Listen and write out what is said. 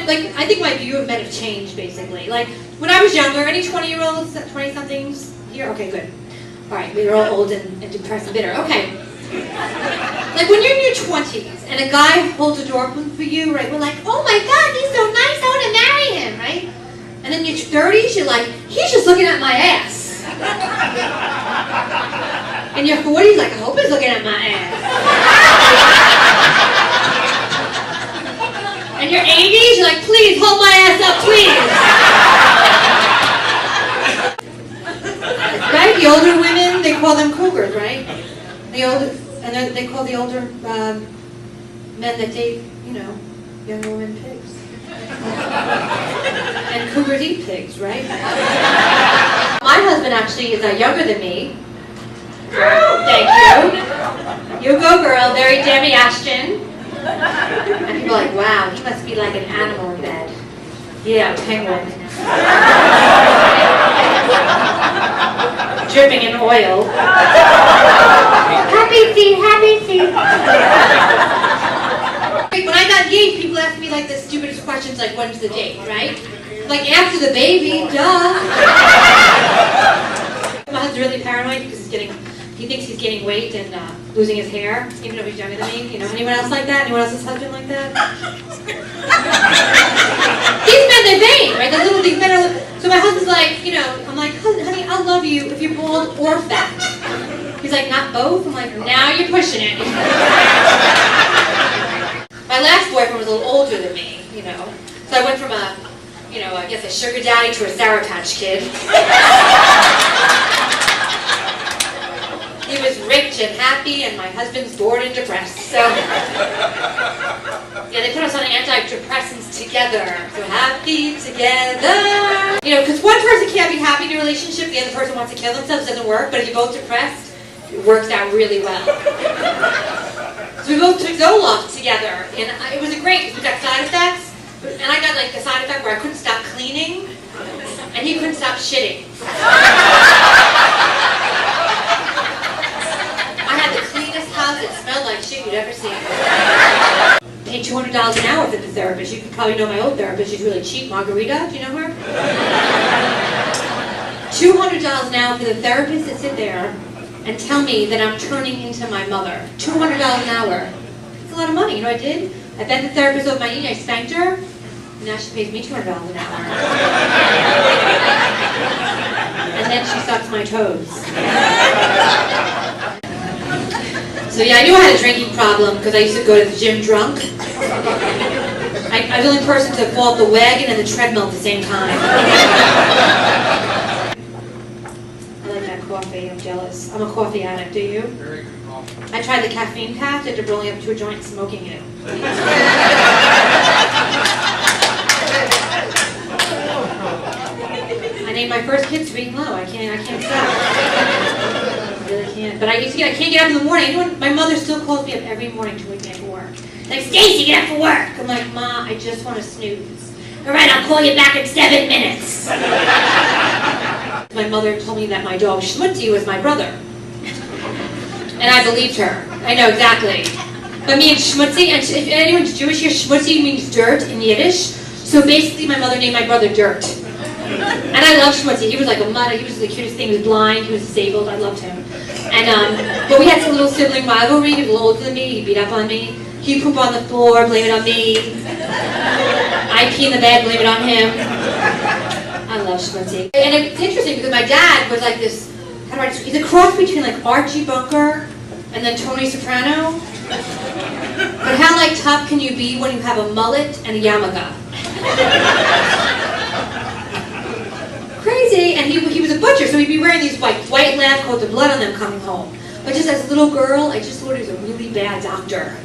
I think my view of men have changed, basically. Like, when I was younger, any 20-year-olds, 20-somethings here? Okay, good. All right, we were all old and depressed and bitter. Okay. Like, when you're in your 20s and a guy holds a door open for you, right, we're like, oh my God, he's so nice, I want to marry him, right? And then in your 30s, you're like, he's just looking at my ass. In your 40s, like, I hope he's looking at my ass. In your 80s, you're like, please, hold my ass up, please. Right? The older women, they call them cougars, right? And they call the older men that date, you know, younger women pigs. And cougars eat pigs, right? My husband actually is younger than me. Thank you. You go, girl. Very Debbie Ashton. And people are like, wow, he must be like an animal in bed. Yeah, a penguin. Dripping in oil. Happy feet, happy feet. When I got engaged, people asked me like the stupidest questions, like when's the date, right? Like after the baby, duh. My husband's really paranoid because he thinks he's gaining weight and losing his hair, even though he's younger than me. You know, anyone else like that? Anyone else's husband like that? These men, they're vain, right? These men are. So my husband's like, you know, I'm like, honey, I'll love you if you're bald or fat. He's like, not both? I'm like, now you're pushing it. My last boyfriend was a little older than me, you know. So I went from a sugar daddy to a Sour Patch Kid. He was rich and happy, and my husband's bored and depressed. So, yeah, they put us on antidepressants together. So happy together. You know, because one person can't be happy in a relationship, the other person wants to kill themselves, it doesn't work. But if you're both depressed, it works out really well. So we both took Zoloft together, and it was great because we got side effects. And I got like a side effect where I couldn't stop cleaning, and he couldn't stop shitting. I had the cleanest house. It smelled like shit you'd ever seen. I paid $200 an hour for the therapist. You could probably know my old therapist. She's really cheap. Margarita, do you know her? $200 an hour for the therapist to sit there and tell me that I'm turning into my mother. $200 an hour. It's a lot of money. You know what I did? I bent the therapist over my knee, I spanked her, and now she pays me $200 an hour. And then she sucks my toes. So yeah, I knew I had a drinking problem because I used to go to the gym drunk. I was the only person to fall off the wagon and the treadmill at the same time. I like that coffee, I'm jealous. I'm a coffee addict, do you? Very good coffee. I tried the caffeine patch after rolling up to a joint and smoking it. I named my first kid Sweet and Low. I can't stop. I really can't. But I can't get up in the morning. My mother still calls me up every morning to wake me up for work. Like, Stacy, get up for work. I'm like, Ma, I just want to snooze. All right, I'll call you back in 7 minutes. My mother told me that my dog Schmutzy was my brother. And I believed her. I know, exactly. But me and Schmutzy, and if anyone's Jewish here, Schmutzy means dirt in Yiddish. So basically my mother named my brother Dirt. And I loved Schmutzy. He was like a mud. He was the cutest thing. He was blind. He was disabled. I loved him. And but we had some little sibling rivalry. He was a little older than me. He beat up on me. He'd poop on the floor, blame it on me. I'd pee in the bed, blame it on him. I love Schmutzy. And it's interesting because my dad was like this, he's a cross between like Archie Bunker and then Tony Soprano. But how like tough can you be when you have a mullet and a yarmulke? Crazy. And he was a butcher, so he'd be wearing these white lab coats with blood on them coming home. But just as a little girl, I just thought he was a really bad doctor.